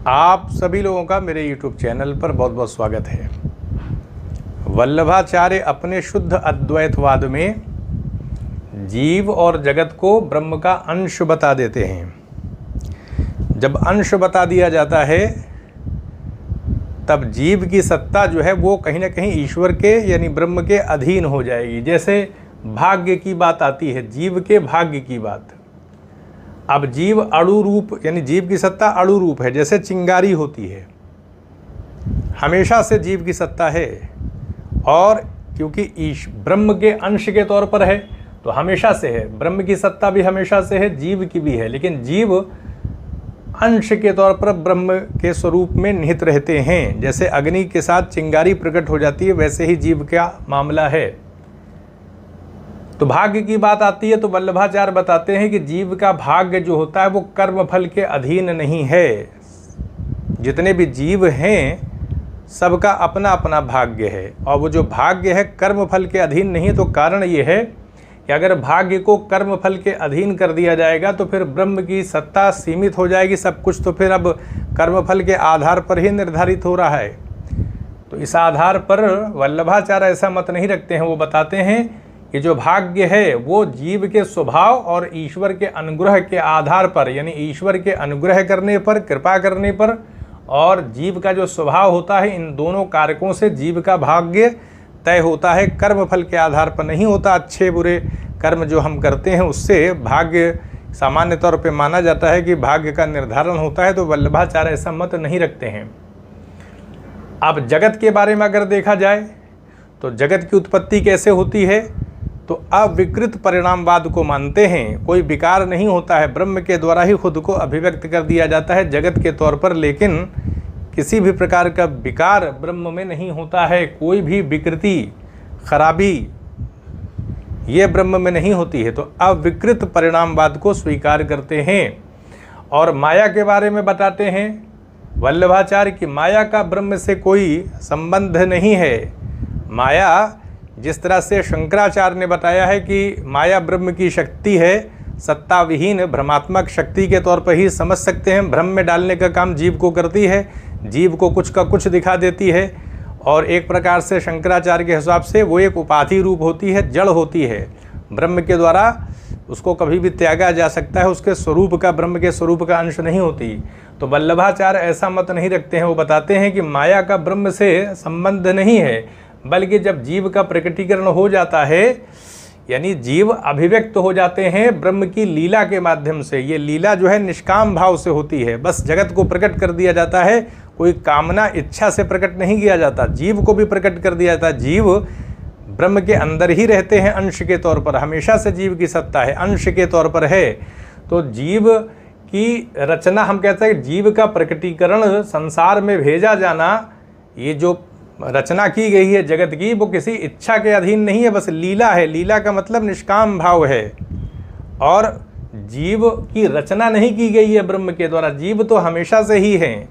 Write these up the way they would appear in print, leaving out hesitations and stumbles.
आप सभी लोगों का मेरे YouTube चैनल पर बहुत बहुत स्वागत है। वल्लभाचार्य अपने शुद्ध अद्वैतवाद में जीव और जगत को ब्रह्म का अंश बता देते हैं। जब अंश बता दिया जाता है तब जीव की सत्ता जो है वो कहीं ना कहीं ईश्वर के यानी ब्रह्म के अधीन हो जाएगी। जैसे भाग्य की बात आती है, जीव के भाग्य की बात। अब जीव अणु रूप यानी जीव की सत्ता अणु रूप है, जैसे चिंगारी होती है, हमेशा से जीव की सत्ता है। और क्योंकि ब्रह्म के अंश के तौर पर है तो हमेशा से है, ब्रह्म की सत्ता भी हमेशा से है, जीव की भी है। लेकिन जीव अंश के तौर पर ब्रह्म के स्वरूप में निहित रहते हैं। जैसे अग्नि के साथ चिंगारी प्रकट हो जाती है, वैसे ही जीव का मामला है। तो भाग्य की बात आती है तो वल्लभाचार्य बताते हैं कि जीव का भाग्य जो होता है वो कर्म फल के अधीन नहीं है। जितने भी जीव हैं सबका अपना अपना भाग्य है, और वो जो भाग्य है कर्म फल के अधीन नहीं है। तो कारण ये है कि अगर भाग्य को कर्म फल के अधीन कर दिया जाएगा तो फिर ब्रह्म की सत्ता सीमित हो जाएगी। सब कुछ तो फिर अब कर्म फल के आधार पर ही निर्धारित हो रहा है। तो इस आधार पर वल्लभाचार्य ऐसा मत नहीं रखते हैं। वो बताते हैं कि जो भाग्य है वो जीव के स्वभाव और ईश्वर के अनुग्रह के आधार पर, यानी ईश्वर के अनुग्रह करने पर, कृपा करने पर, और जीव का जो स्वभाव होता है, इन दोनों कारकों से जीव का भाग्य तय होता है। कर्म फल के आधार पर नहीं होता। अच्छे बुरे कर्म जो हम करते हैं उससे भाग्य सामान्य तौर पे माना जाता है कि भाग्य का निर्धारण होता है। तो वल्लभाचार्य ऐसा मत नहीं रखते हैं। अब जगत के बारे में अगर देखा जाए तो जगत की उत्पत्ति कैसे होती है, तो अविकृत परिणामवाद को मानते हैं। कोई विकार नहीं होता है, ब्रह्म के द्वारा ही खुद को अभिव्यक्त कर दिया जाता है जगत के तौर पर। लेकिन किसी भी प्रकार का विकार ब्रह्म में नहीं होता है। कोई भी विकृति, खराबी ये ब्रह्म में नहीं होती है। तो अविकृत परिणामवाद को स्वीकार करते हैं। और माया के बारे में बताते हैं वल्लभाचार्य की माया का ब्रह्म से कोई संबंध नहीं है। माया, जिस तरह से शंकराचार्य ने बताया है कि माया ब्रह्म की शक्ति है, सत्ता विहीन भ्रमात्मक शक्ति के तौर पर ही समझ सकते हैं। भ्रम में डालने का काम जीव को करती है, जीव को कुछ का कुछ दिखा देती है। और एक प्रकार से शंकराचार्य के हिसाब से वो एक उपाधि रूप होती है, जड़ होती है। ब्रह्म के द्वारा उसको कभी भी त्यागा जा सकता है, उसके स्वरूप का, ब्रह्म के स्वरूप का अंश नहीं होती। तो वल्लभाचार्य ऐसा मत नहीं रखते हैं। वो बताते हैं कि माया का ब्रह्म से संबंध नहीं है, बल्कि जब जीव का प्रकटीकरण हो जाता है, यानी जीव अभिव्यक्त हो जाते हैं ब्रह्म की लीला के माध्यम से। ये लीला जो है निष्काम भाव से होती है, बस जगत को प्रकट कर दिया जाता है। कोई कामना इच्छा से प्रकट नहीं किया जाता। जीव को भी प्रकट कर दिया जाता है। जीव ब्रह्म के अंदर ही रहते हैं अंश के तौर पर, हमेशा से जीव की सत्ता है, अंश के तौर पर है। तो जीव की रचना, हम कहते हैं जीव का प्रकटीकरण, संसार में भेजा जाना, ये जो रचना की गई है जगत की, वो किसी इच्छा के अधीन नहीं है, बस लीला है। लीला का मतलब निष्काम भाव है। और जीव की रचना नहीं की गई है ब्रह्म के द्वारा। जीव तो हमेशा से ही हैं।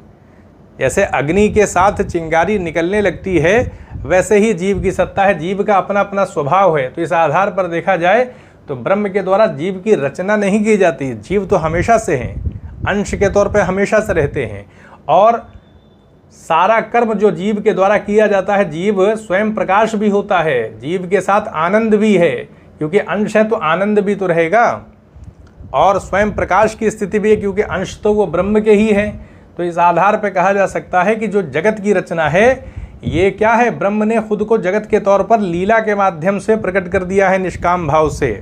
जैसे अग्नि के साथ चिंगारी निकलने लगती है, वैसे ही जीव की सत्ता है। जीव का अपना अपना स्वभाव है। तो इस आधार पर देखा जाए तो ब्रह्म के द्वारा जीव की रचना नहीं की जाती। जीव तो हमेशा से हैं, अंश के तौर पर हमेशा से रहते हैं। और सारा कर्म जो जीव के द्वारा किया जाता है, जीव स्वयं प्रकाश भी होता है, जीव के साथ आनंद भी है, क्योंकि अंश है तो आनंद भी तो रहेगा। और स्वयं प्रकाश की स्थिति भी है, क्योंकि अंश तो वो ब्रह्म के ही है। तो इस आधार पर कहा जा सकता है कि जो जगत की रचना है ये क्या है, ब्रह्म ने खुद को जगत के तौर पर लीला के माध्यम से प्रकट कर दिया है। निष्काम भाव से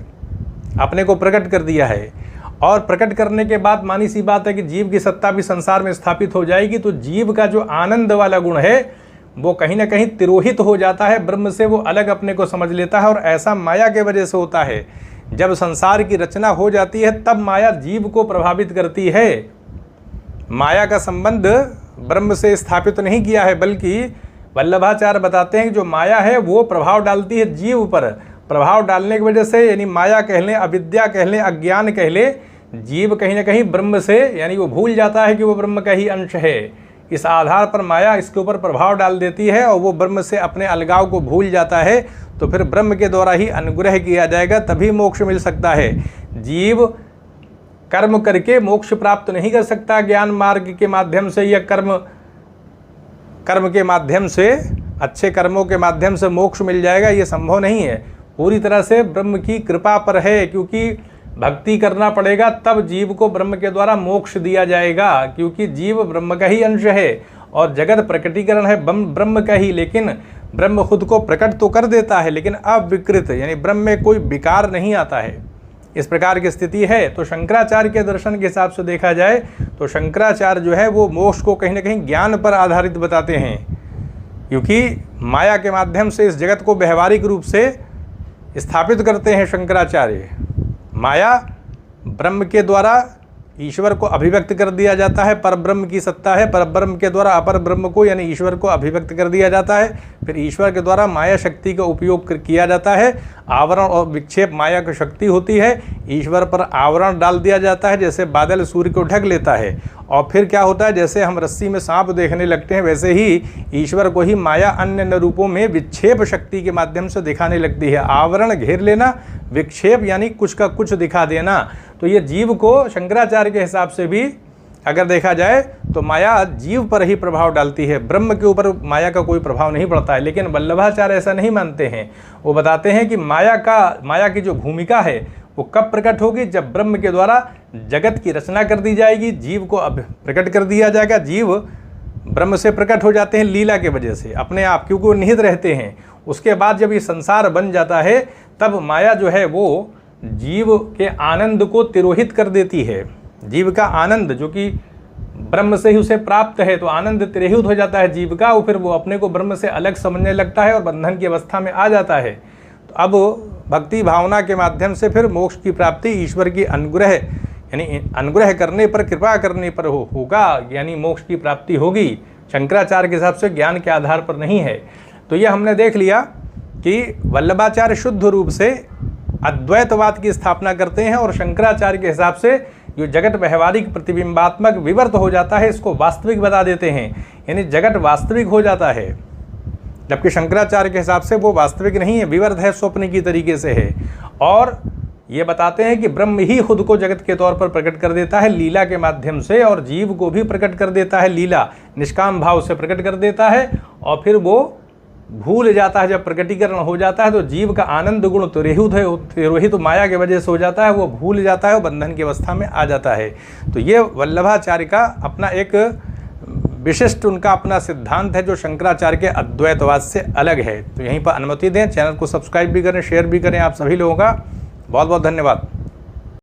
अपने को प्रकट कर दिया है। और प्रकट करने के बाद मानी सी बात है कि जीव की सत्ता भी संसार में स्थापित हो जाएगी। तो जीव का जो आनंद वाला गुण है वो कहीं ना कहीं तिरोहित हो जाता है ब्रह्म से, वो अलग अपने को समझ लेता है। और ऐसा माया के वजह से होता है। जब संसार की रचना हो जाती है तब माया जीव को प्रभावित करती है। माया का संबंध ब्रह्म से स्थापित नहीं किया है, बल्कि वल्लभाचार्य बताते हैं कि जो माया है वो प्रभाव डालती है जीव पर। प्रभाव डालने की वजह से, यानी माया कह लें, अविद्या कह लें, अज्ञान कह लें, जीव कहीं ना कहीं ब्रह्म से, यानी वो भूल जाता है कि वो ब्रह्म का ही अंश है। इस आधार पर माया इसके ऊपर प्रभाव डाल देती है और वो ब्रह्म से अपने अलगाव को भूल जाता है। तो फिर ब्रह्म के द्वारा ही अनुग्रह किया जाएगा, तभी मोक्ष मिल सकता है। जीव कर्म करके मोक्ष प्राप्त नहीं कर सकता ज्ञान मार्ग के माध्यम से या कर्म के माध्यम से, अच्छे कर्मों के माध्यम से मोक्ष मिल जाएगा, ये संभव नहीं है। पूरी तरह से ब्रह्म की कृपा पर है, क्योंकि भक्ति करना पड़ेगा तब जीव को ब्रह्म के द्वारा मोक्ष दिया जाएगा, क्योंकि जीव ब्रह्म का ही अंश है और जगत प्रकटीकरण है ब्रह्म का ही। लेकिन ब्रह्म खुद को प्रकट तो कर देता है, लेकिन अविकृत, यानी ब्रह्म में कोई विकार नहीं आता है, इस प्रकार की स्थिति है। तो शंकराचार्य के दर्शन के हिसाब से देखा जाए तो शंकराचार्य जो है वो मोक्ष को कहीं ना कहीं ज्ञान पर आधारित बताते हैं, क्योंकि माया के माध्यम से इस जगत को व्यवहारिक रूप से स्थापित करते हैं शंकराचार्य। माया ब्रह्म के द्वारा ईश्वर को अभिव्यक्त कर दिया जाता है, परब्रह्म की सत्ता है, परब्रह्म के द्वारा अपर ब्रह्म को यानी ईश्वर को अभिव्यक्त कर दिया जाता है, फिर ईश्वर के द्वारा माया शक्ति का उपयोग किया जाता है। आवरण और विक्षेप माया की शक्ति होती है, ईश्वर पर आवरण डाल दिया जाता है, जैसे बादल सूर्य को ढक लेता है। और फिर क्या होता है, जैसे हम रस्सी में सांप देखने लगते हैं, वैसे ही ईश्वर को ही माया अन्य अन्य रूपों में विक्षेप शक्ति के माध्यम से दिखाने लगती है। आवरण घेर लेना, विक्षेप यानी कुछ का कुछ दिखा देना। तो ये जीव को शंकराचार्य के हिसाब से भी अगर देखा जाए तो माया जीव पर ही प्रभाव डालती है, ब्रह्म के ऊपर माया का कोई प्रभाव नहीं पड़ता है। लेकिन वल्लभाचार्य ऐसा नहीं मानते हैं, वो बताते हैं कि माया की जो भूमिका है वो कब प्रकट होगी, जब ब्रह्म के द्वारा जगत की रचना कर दी जाएगी, जीव को अब प्रकट कर दिया जाएगा। जीव ब्रह्म से प्रकट हो जाते हैं लीला के वजह से अपने आप, क्योंकि वो निहित रहते हैं। उसके बाद जब ये संसार बन जाता है तब माया जो है वो जीव के आनंद को तिरोहित कर देती है। जीव का आनंद जो कि ब्रह्म से ही उसे प्राप्त है, तो आनंद तिरोहित हो जाता है जीव का, फिर वो अपने को ब्रह्म से अलग समझने लगता है और बंधन की अवस्था में आ जाता है। तो अब भक्ति भावना के माध्यम से फिर मोक्ष की प्राप्ति ईश्वर की अनुग्रह यानी अनुग्रह करने पर, कृपा करने पर होगा, यानी मोक्ष की प्राप्ति होगी। शंकराचार्य के हिसाब से ज्ञान के आधार पर नहीं है। तो यह हमने देख लिया कि वल्लभाचार्य शुद्ध रूप से अद्वैतवाद की स्थापना करते हैं और शंकराचार्य के हिसाब से जो जगत व्यवहारिक प्रतिबिंबात्मक विवर्त हो जाता है इसको वास्तविक बता देते हैं, यानी जगत वास्तविक हो जाता है। जबकि शंकराचार्य के हिसाब से वो वास्तविक नहीं है, विवर्त है, स्वप्न की तरीके से है। और ये बताते हैं कि ब्रह्म ही खुद को जगत के तौर पर प्रकट कर देता है लीला के माध्यम से, और जीव को भी प्रकट कर देता है लीला, निष्काम भाव से प्रकट कर देता है। और फिर वो भूल जाता है, जब प्रकटीकरण हो जाता है तो जीव का आनंद गुण तिरोहित माया की वजह से हो जाता है, वो भूल जाता है, वो बंधन की अवस्था में आ जाता है। तो ये वल्लभाचार्य का अपना एक विशिष्ट उनका अपना सिद्धांत है जो शंकराचार्य के अद्वैतवाद से अलग है। तो यहीं पर अनुमति दें, चैनल को सब्सक्राइब भी करें, शेयर भी करें। आप सभी लोगों का बहुत बहुत धन्यवाद।